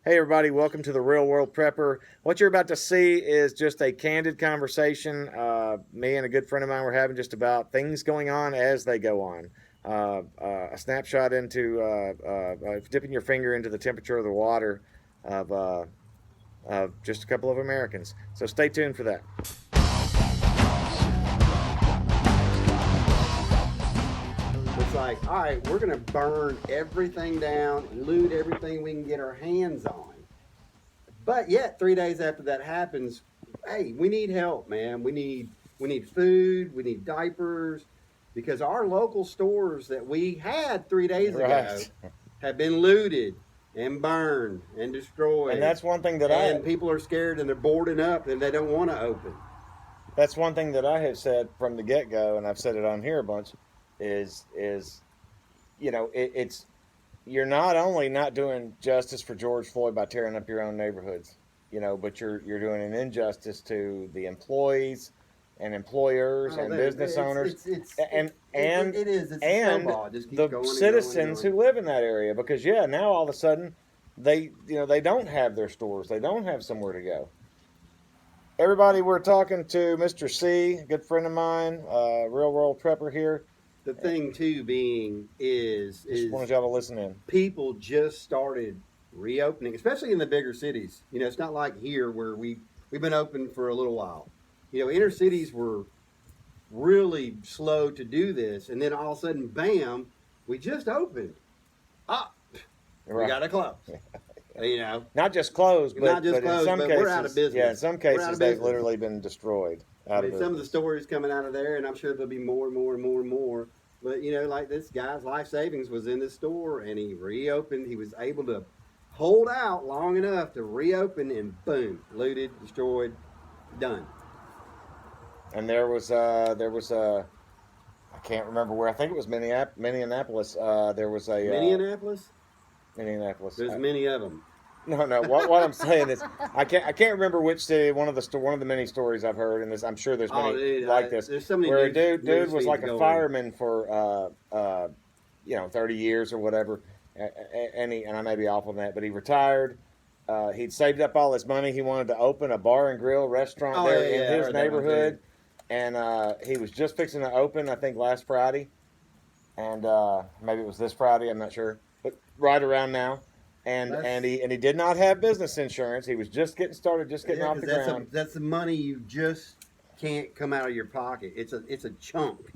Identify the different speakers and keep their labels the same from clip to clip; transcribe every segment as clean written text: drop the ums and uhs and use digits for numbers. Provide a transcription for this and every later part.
Speaker 1: Hey everybody, welcome to the Real World Prepper. What you're about to see is just a candid conversation. Me and a good friend of mine were having just about things going on as they go on. A snapshot into dipping your finger into the temperature of the water of, just a couple of Americans. So stay tuned for that.
Speaker 2: It's like, all right, we're going to burn everything down, loot everything we can get our hands on. But yet, 3 days after that happens, hey, we need help, man. We need food, we need diapers, because our local stores that we had 3 days ago
Speaker 1: Right.
Speaker 2: have been looted and burned and destroyed.
Speaker 1: And that's one thing that
Speaker 2: and people are scared and they're boarding up and they don't want to open.
Speaker 1: that's one thing that I have said from the get go, and I've said it on here a bunch, is it's you're not only not doing justice for George Floyd by tearing up your own neighborhoods, but you're doing an injustice to the employees and employers and business owners
Speaker 2: It is. It's a
Speaker 1: and
Speaker 2: snowball. It just keeps
Speaker 1: the
Speaker 2: going and
Speaker 1: citizens
Speaker 2: going and
Speaker 1: who live in that area, because now all of a sudden they don't have their stores, they don't have somewhere to go. Everybody, we're talking to Mr. C, a good friend of mine, real world prepper here.
Speaker 2: The thing too being
Speaker 1: Just wanted y'all to listen in.
Speaker 2: people just started reopening, especially in the bigger cities. It's not like here where we've been open for a little while. Inner cities were really slow to do this, and then all of a sudden, bam, we just opened. Ah, we
Speaker 1: Right.
Speaker 2: got to close.
Speaker 1: Not just closed, but,
Speaker 2: Not just
Speaker 1: but in
Speaker 2: closed,
Speaker 1: some
Speaker 2: but
Speaker 1: cases,
Speaker 2: we're out of business.
Speaker 1: yeah, in some
Speaker 2: We're out
Speaker 1: cases
Speaker 2: of
Speaker 1: they've
Speaker 2: business.
Speaker 1: literally been destroyed.
Speaker 2: Some of the stories coming out of there, and I'm sure there'll be more and more and more and more. But like this guy's life savings was in the store, and he reopened. He was able to hold out long enough to reopen, and boom, looted, destroyed, done.
Speaker 1: And I can't remember where. I think it was Minneapolis. There was a
Speaker 2: Minneapolis.
Speaker 1: Minneapolis.
Speaker 2: There's many of them.
Speaker 1: No. What I'm saying is, I can't remember which city. One of the many stories I've heard, and I'm sure there's many
Speaker 2: Dude,
Speaker 1: like this,
Speaker 2: there's so many
Speaker 1: where
Speaker 2: news,
Speaker 1: a dude
Speaker 2: news
Speaker 1: was
Speaker 2: feeds
Speaker 1: like a
Speaker 2: going.
Speaker 1: fireman for 30 years or whatever, and I may be off on that, but he retired. He'd saved up all his money. He wanted to open a bar and grill restaurant
Speaker 2: Oh,
Speaker 1: there
Speaker 2: yeah, I
Speaker 1: in his
Speaker 2: heard that one,
Speaker 1: neighborhood, and he was just fixing to open, I think, last Friday, and maybe it was this Friday. I'm not sure, but right around now. And he did not have business insurance. He was just getting started, just getting off the ground.
Speaker 2: That's the money you just can't come out of your pocket. It's a chunk.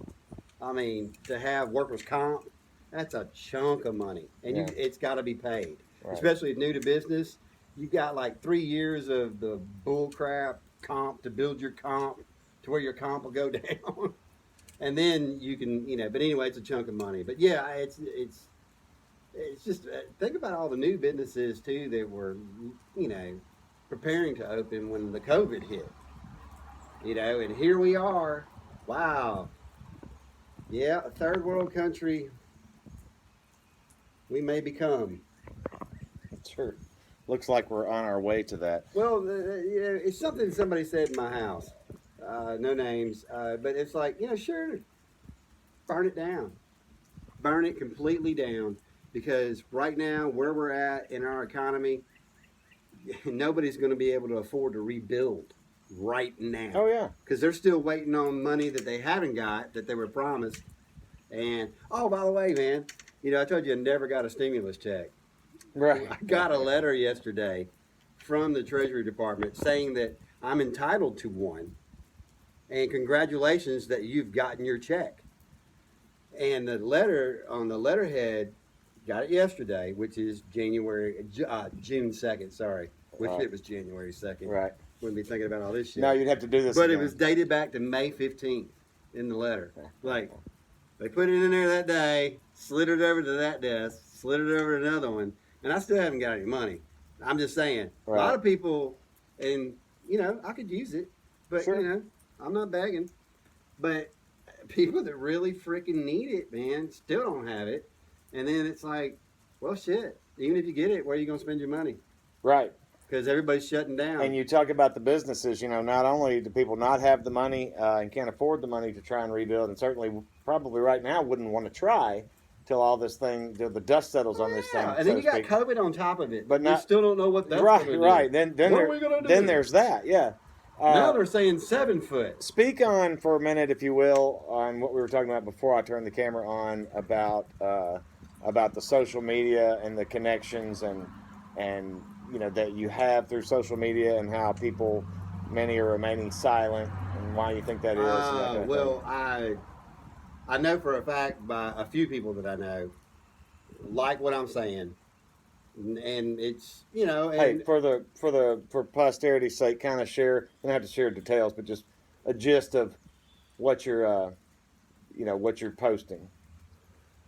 Speaker 2: I mean, to have workers' comp, that's a chunk of money, and
Speaker 1: Yeah.
Speaker 2: it's got to be paid.
Speaker 1: Right.
Speaker 2: Especially if new to business, you got like 3 years of the bull crap comp to build your comp to where your comp will go down, and then you can But anyway, it's a chunk of money. But yeah, it's just think about all the new businesses too that were preparing to open when the COVID hit. And here we are. Wow. Yeah, a third world country we may become.
Speaker 1: Sure. Looks like we're on our way to that.
Speaker 2: Well, it's something somebody said in my house. No names, but it's like, sure, burn it down. Burn it completely down. Because right now, where we're at in our economy, nobody's going to be able to afford to rebuild right now.
Speaker 1: Oh yeah.
Speaker 2: Because they're still waiting on money that they haven't got, that they were promised. And, oh, by the way, man, I told you I never got a stimulus check.
Speaker 1: Right.
Speaker 2: I got a letter yesterday from the Treasury Department saying that I'm entitled to one. And congratulations that you've gotten your check. And the letter on the letterhead, got it yesterday, which is June 2nd, sorry. Wish it was January 2nd.
Speaker 1: Right.
Speaker 2: Wouldn't be thinking about all this shit.
Speaker 1: No, you'd have to do this.
Speaker 2: But
Speaker 1: again.
Speaker 2: it was dated back to May 15th in the letter. Like, they put it in there that day, slid it over to that desk, slid it over to another one, and I still haven't got any money. I'm just saying,
Speaker 1: Right.
Speaker 2: a lot of people, and, I could use it, but,
Speaker 1: Sure.
Speaker 2: I'm not begging. But people that really freaking need it, man, still don't have it. And then it's like, well, shit. Even if you get it, where are you going to spend your money?
Speaker 1: Right.
Speaker 2: Because everybody's shutting down.
Speaker 1: And you talk about the businesses, not only do people not have the money and can't afford the money to try and rebuild, and certainly probably right now wouldn't want to try, till all this thing, till the dust settles on this thing.
Speaker 2: And
Speaker 1: so
Speaker 2: then you
Speaker 1: to
Speaker 2: got
Speaker 1: speak.
Speaker 2: COVID on top of it.
Speaker 1: But
Speaker 2: we
Speaker 1: not-
Speaker 2: still don't know what that's
Speaker 1: Right,
Speaker 2: going to do.
Speaker 1: right. Then
Speaker 2: what are we going to do?
Speaker 1: then there's that. Yeah.
Speaker 2: Now they're saying 7 foot.
Speaker 1: Speak on for a minute, if you will, on what we were talking about before I turned the camera on about the social media and the connections and you know that you have through social media and how many are remaining silent and why you think that is. And that kind of
Speaker 2: Well,
Speaker 1: thing.
Speaker 2: I know for a fact by a few people that I know like what I'm saying, and it's And,
Speaker 1: hey, for posterity's sake, kind of share. You don't have to share details, but just a gist of what you're what you're posting.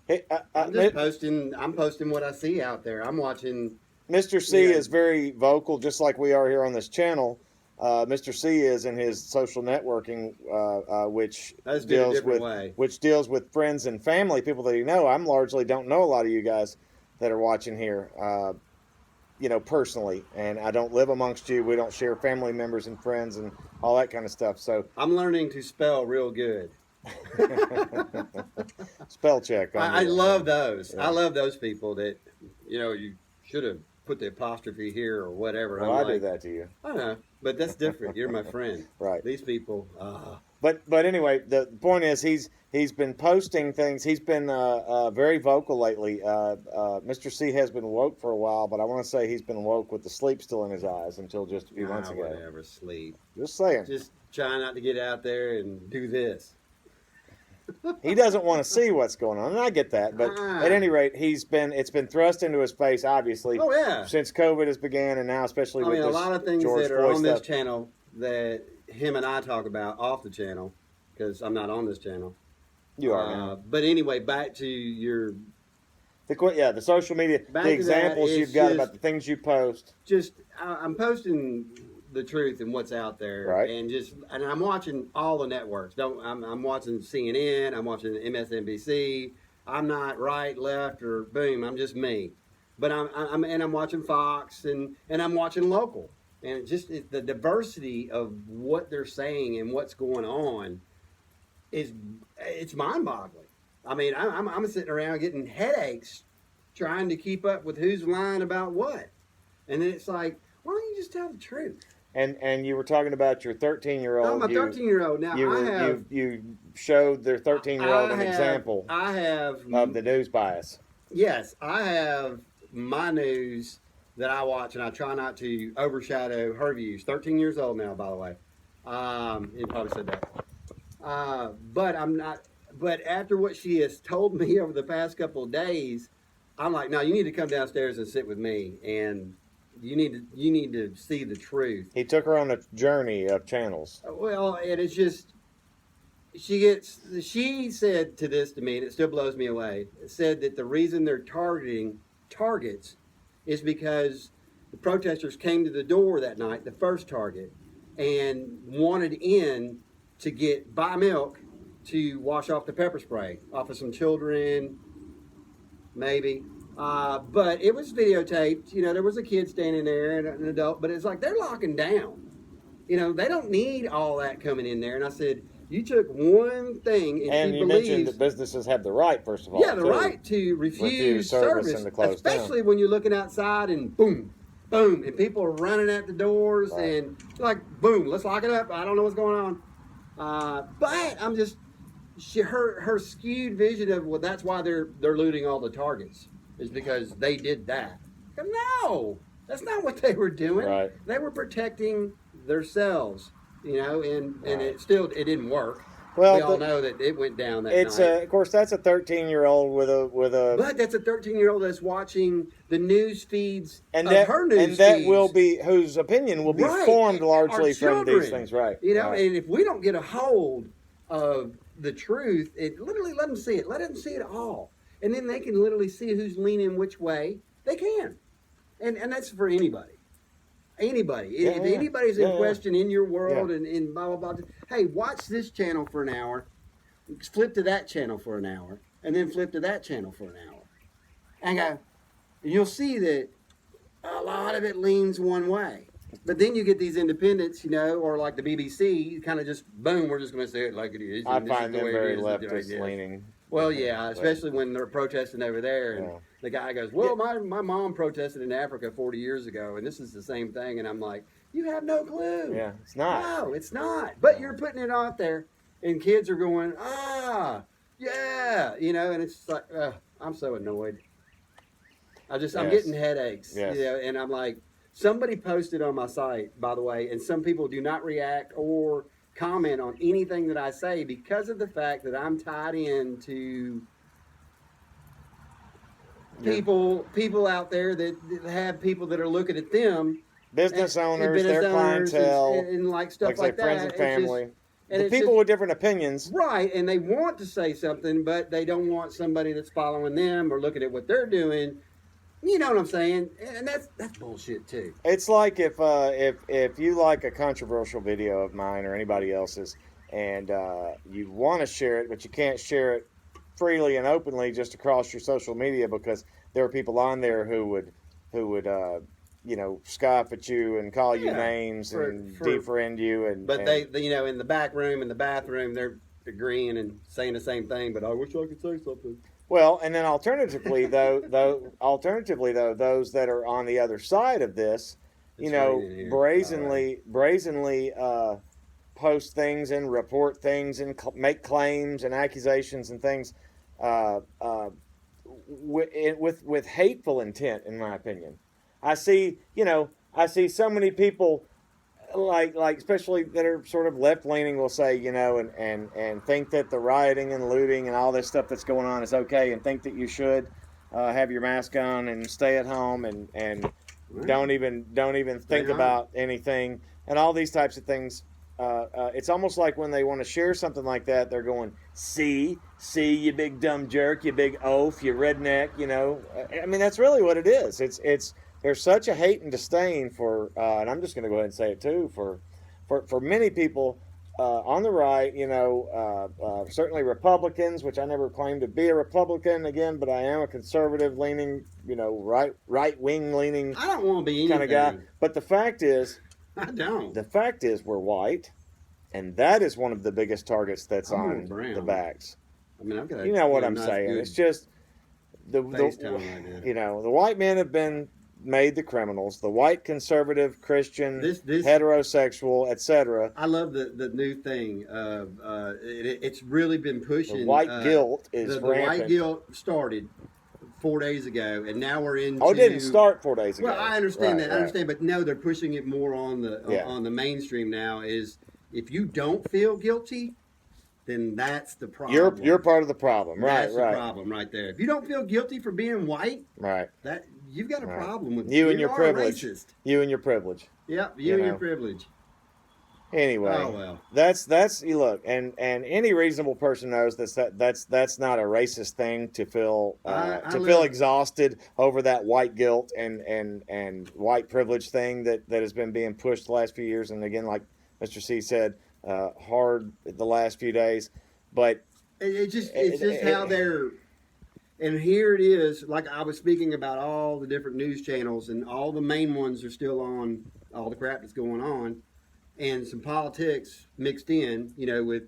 Speaker 1: Hey,
Speaker 2: I'm just posting. I'm posting what I see out there. I'm watching.
Speaker 1: Mr. C is very vocal, just like we are here on this channel. Mr. C is in his social networking, which deals with friends and family, people that you know. I'm largely don't know a lot of you guys that are watching here, personally, and I don't live amongst you. We don't share family members and friends and all that kind of stuff. So
Speaker 2: I'm learning to spell real good.
Speaker 1: Spell check.
Speaker 2: I love those.
Speaker 1: Yeah.
Speaker 2: I love those people that you should have put the apostrophe here or whatever.
Speaker 1: Well, I do that to you.
Speaker 2: I know, but that's different. You're my friend.
Speaker 1: Right.
Speaker 2: These people.
Speaker 1: But anyway, the point is he's been posting things. He's been very vocal lately. Mr. C has been woke for a while, but I want to say he's been woke with the sleep still in his eyes until just a few months ago.
Speaker 2: Whatever, sleep.
Speaker 1: Just saying.
Speaker 2: Just trying not to get out there and do this.
Speaker 1: He doesn't want to see what's going on, and I get that. But at any rate, it's been thrust into his face, obviously.
Speaker 2: Oh yeah.
Speaker 1: Since COVID has began, and now especially with
Speaker 2: a
Speaker 1: this
Speaker 2: lot of things
Speaker 1: George
Speaker 2: that are
Speaker 1: Floyd
Speaker 2: on this
Speaker 1: stuff.
Speaker 2: channel that him and I talk about off the channel, because I'm not on this channel.
Speaker 1: You are now.
Speaker 2: But anyway, back to your.
Speaker 1: The social media, the examples you've got about the things you post.
Speaker 2: I'm posting the truth and what's out there,
Speaker 1: right?
Speaker 2: And I'm watching all the networks. I'm watching CNN. I'm watching MSNBC. I'm not right, left, or boom. I'm just me. But I'm watching Fox and I'm watching local. And the diversity of what they're saying and what's going on it's mind-boggling. I mean, I'm sitting around getting headaches trying to keep up with who's lying about what. And then it's like, why don't you just tell the truth?
Speaker 1: And you were talking about your 13-year-old.
Speaker 2: Oh, my 13-year-old. Now,
Speaker 1: you showed their 13-year-old an example of the news bias.
Speaker 2: Yes, I have my news that I watch, and I try not to overshadow her views. 13 years old now, by the way. He probably said that. But I'm not. But after what she has told me over the past couple of days, I'm like, no, you need to come downstairs and sit with me, and you need to see the truth.
Speaker 1: He took her on a journey of channels.
Speaker 2: Well, and it's just she said to me, and it still blows me away. Said that the reason they're targeting targets is because the protesters came to the door that night, the first target, and wanted in to buy milk to wash off the pepper spray off of some children, maybe. But it was videotaped. There was a kid standing there and an adult, but it's like they're locking down. They don't need all that coming in there. And I said, you took one thing,
Speaker 1: and you mentioned that businesses have the right, first of all.
Speaker 2: Yeah, the right to refuse service
Speaker 1: and to close
Speaker 2: especially
Speaker 1: down.
Speaker 2: when you're looking outside and boom, boom, and people are running at the doors and like boom, let's lock it up. I don't know what's going on, but I'm just her skewed vision of that's why they're looting all the targets is because they did that. No, that's not what they were doing.
Speaker 1: Right.
Speaker 2: They were protecting themselves. And it didn't work.
Speaker 1: Well,
Speaker 2: we all know that it went down that night.
Speaker 1: Of course, that's a 13-year-old with a.
Speaker 2: But that's a 13-year-old that's watching the news feeds
Speaker 1: of
Speaker 2: her news feeds.
Speaker 1: And that will be whose opinion will be formed largely from these things, right?
Speaker 2: And if we don't get a hold of the truth, literally let them see it. Let them see it all, and then they can literally see who's leaning which way. They can, and that's for anybody. Anybody. If anybody's in question in your world and blah, blah, blah, hey, watch this channel for an hour, flip to that channel for an hour, and then flip to that channel for an hour. And you'll see that a lot of it leans one way. But then you get these independents, or like the BBC, kind of just, boom, we're just going to say it like it is.
Speaker 1: I find them very leftist leaning.
Speaker 2: Well, yeah, especially when they're protesting over there, and
Speaker 1: Yeah.
Speaker 2: the guy goes, "Well, my mom protested in Africa 40 years ago, and this is the same thing." And I'm like, "You have no clue.
Speaker 1: Yeah, it's not.
Speaker 2: No, it's not. But
Speaker 1: No.
Speaker 2: you're putting it out there, and kids are going, yeah, and it's like, I'm so annoyed. I'm
Speaker 1: Yes.
Speaker 2: getting headaches,
Speaker 1: Yes.
Speaker 2: and I'm like, somebody posted on my site, by the way, and some people do not react or comment on anything that I say because of the fact that I'm tied into people out there that have people that are looking at them,
Speaker 1: Business owners,
Speaker 2: business
Speaker 1: their
Speaker 2: owners
Speaker 1: clientele,
Speaker 2: and like stuff
Speaker 1: like I
Speaker 2: like
Speaker 1: say, friends
Speaker 2: that.
Speaker 1: and family.
Speaker 2: And
Speaker 1: The
Speaker 2: it's
Speaker 1: people
Speaker 2: just,
Speaker 1: with different opinions.
Speaker 2: right, and they want to say something, but they don't want somebody that's following them or looking at what they're doing. You know what I'm saying? And that's bullshit too.
Speaker 1: It's like if you like a controversial video of mine or anybody else's, and you want to share it, but you can't share it freely and openly just across your social media because there are people on there who would scoff at you and call you names and defriend you,
Speaker 2: but they in the back room, in the bathroom, they're agreeing and saying the same thing. But I wish I could say something.
Speaker 1: Well, and then alternatively, though, those that are on the other side of this, brazenly post things and report things and make claims and accusations and things with hateful intent, in my opinion. I see so many people like especially that are sort of left leaning will say, and think that the rioting and looting and all this stuff that's going on is okay, and think that you should have your mask on and stay at home and don't even think about anything and all these types of things. It's almost like when they want to share something like that, they're going, see, you big dumb jerk, you big oaf, you redneck, I mean, that's really what it is. It's there's such a hate and disdain for, and I'm just going to go ahead and say it too, for many people on the right, certainly Republicans, which I never claimed to be a Republican again, but I am a conservative leaning, right wing leaning.
Speaker 2: I don't want to be anything
Speaker 1: kind of guy. But the fact is,
Speaker 2: I don't.
Speaker 1: The fact is, we're white, and that is one of the biggest targets that's on the backs.
Speaker 2: I mean, I've got.
Speaker 1: You know what I'm saying? It's just the white men have been made the criminals. The white conservative Christian, heterosexual, etc.
Speaker 2: I love the new thing. It's really been pushing.
Speaker 1: The white guilt is
Speaker 2: the white guilt started 4 days ago, and now we're into.
Speaker 1: Oh, it didn't start 4 days ago.
Speaker 2: Well, I understand that. I understand, but no, they're pushing it more on the mainstream now. Is if you don't feel guilty, then that's the problem.
Speaker 1: You're part of the problem, right?
Speaker 2: That's the problem right there. If you don't feel guilty for being white,
Speaker 1: right,
Speaker 2: that you've got a problem with
Speaker 1: you and your privilege. You and your privilage.
Speaker 2: Yep, you and your privilege.
Speaker 1: Anyway,
Speaker 2: oh well.
Speaker 1: That's you look, and any reasonable person knows that's not a racist thing to feel feel exhausted over that white guilt and white privilege thing that has been being pushed the last few years, and again, like Mr. C said, hard the last few days, but
Speaker 2: it's just how they're. And here it is, like I was speaking about all the different news channels, and all the main ones are still on all the crap that's going on, and some politics mixed in, with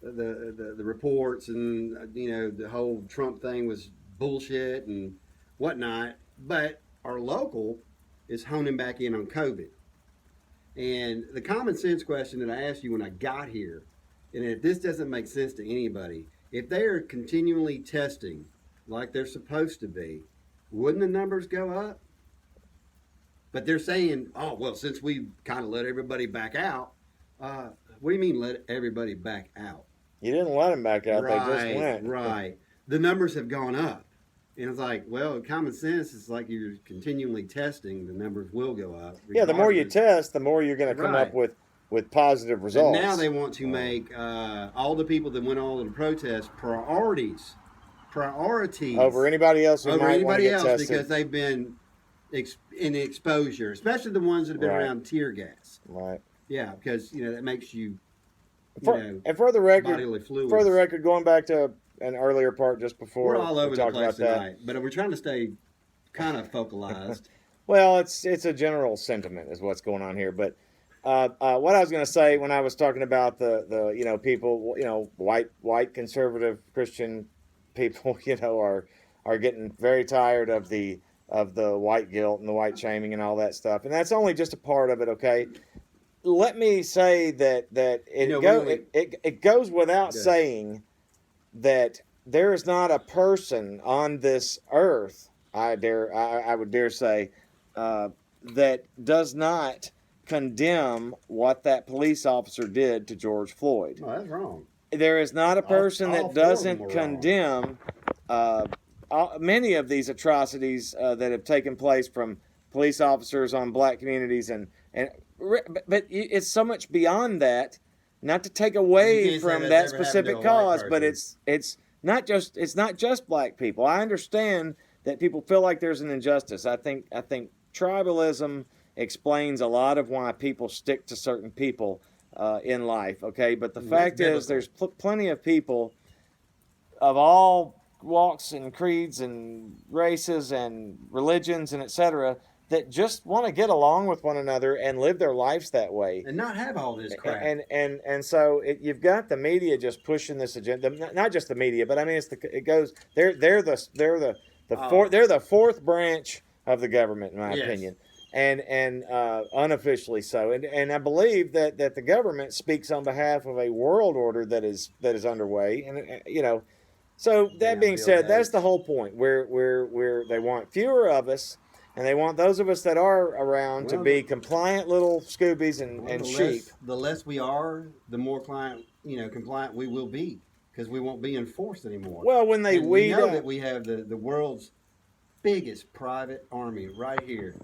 Speaker 2: the reports, and the whole Trump thing was bullshit and whatnot. But our local is honing back in on COVID. And the common sense question that I asked you when I got here, and if this doesn't make sense to anybody, if they are continually testing like they're supposed to be, wouldn't the numbers go up? But they're saying, oh, well, since we kind of let everybody back out, what do you mean let everybody back out?
Speaker 1: You didn't let them back out.
Speaker 2: Right,
Speaker 1: they just went.
Speaker 2: Right. The numbers have gone up. And it's like, well, common sense is like you're continually testing, the numbers will go up. Regardless.
Speaker 1: Yeah, the more you test, the more you're going to come up with positive results.
Speaker 2: And now they want to make all the people that went on to protest priorities
Speaker 1: over anybody else who might want to get tested.
Speaker 2: Because they've been in exposure, especially the ones that have been around tear gas.
Speaker 1: Right.
Speaker 2: Yeah, because that makes you.
Speaker 1: And for the record,
Speaker 2: bodily fluids.
Speaker 1: For the record, going back to an earlier part just before
Speaker 2: we're all over the place tonight,
Speaker 1: that.
Speaker 2: but we're trying to stay kind of focalized.
Speaker 1: Well, it's a general sentiment is what's going on here, but what I was going to say when I was talking about the people, white conservative Christian people, are getting very tired of the white guilt and the white shaming and all that stuff, and that's only just a part of it. Okay, let me say that it goes without saying that there is not a person on this earth, I would dare say, that does not condemn what that police officer did to George Floyd.
Speaker 2: No, that's wrong.
Speaker 1: There is not a person
Speaker 2: all
Speaker 1: that doesn't condemn many of these atrocities that have taken place from police officers on black communities, but it's so much beyond that. Not to take away from that specific cause, but it's not just black people. I understand that people feel like there's an injustice. I think tribalism explains a lot of why people stick to certain people in life. Okay, but the fact is, there's plenty of people of all walks and creeds and races and religions and etc. that just want to get along with one another and live their lives that way
Speaker 2: and not have all this crap.
Speaker 1: And so you've got the media just pushing this agenda. Not just the media, but I mean they're the fourth branch of the government, in my opinion, and unofficially so. And I believe that the government speaks on behalf of a world order that is underway, and So that being said, that's the whole point. Where they want fewer of us. And they want those of us that are around to be compliant little Scoobies and sheep.
Speaker 2: The less we are, the more compliant we will be, because we won't be enforced anymore.
Speaker 1: Well, when they
Speaker 2: we know that we have the world's biggest private army right here,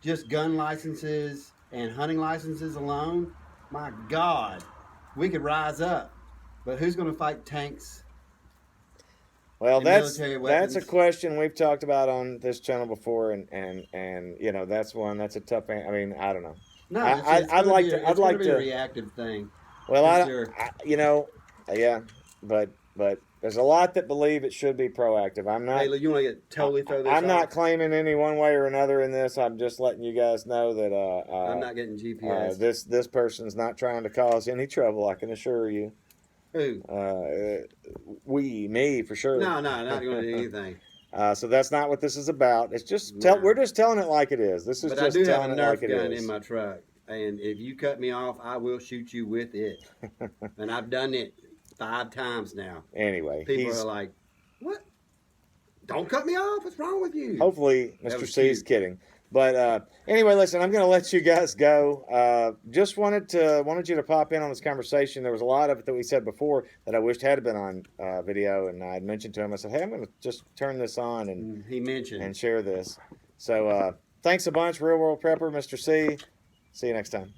Speaker 2: just gun licenses and hunting licenses alone. My God, we could rise up, but who's going to fight tanks?
Speaker 1: Well, that's a question we've talked about on this channel before, and that's a tough. I mean, I don't know.
Speaker 2: No, I'd like to a reactive thing.
Speaker 1: Well, but there's a lot that believe it should be proactive. I'm not.
Speaker 2: Hey, you want to totally throw this?
Speaker 1: I'm not claiming any one way or another in this. I'm just letting you guys know that
Speaker 2: I'm not getting GPS.
Speaker 1: This person's not trying to cause any trouble. I can assure you.
Speaker 2: Who?
Speaker 1: Me for sure.
Speaker 2: No, not going to do anything.
Speaker 1: So that's not what this is about. It's just we're just telling it like it is. This is just telling it like it is.
Speaker 2: I do have a Nerf gun in my truck, and if you cut me off, I will shoot you with it. And I've done it 5 times now.
Speaker 1: Anyway,
Speaker 2: people are like, "What? Don't cut me off. What's wrong with you?"
Speaker 1: Hopefully, Mr. C is kidding. But anyway, listen, I'm going to let you guys go. Just wanted you to pop in on this conversation. There was a lot of it that we said before that I wished had been on video, and I had mentioned to him. I said, "Hey, I'm going to just turn this on and
Speaker 2: he mentioned
Speaker 1: and share this." So thanks a bunch, Real World Prepper, Mr. C. See you next time.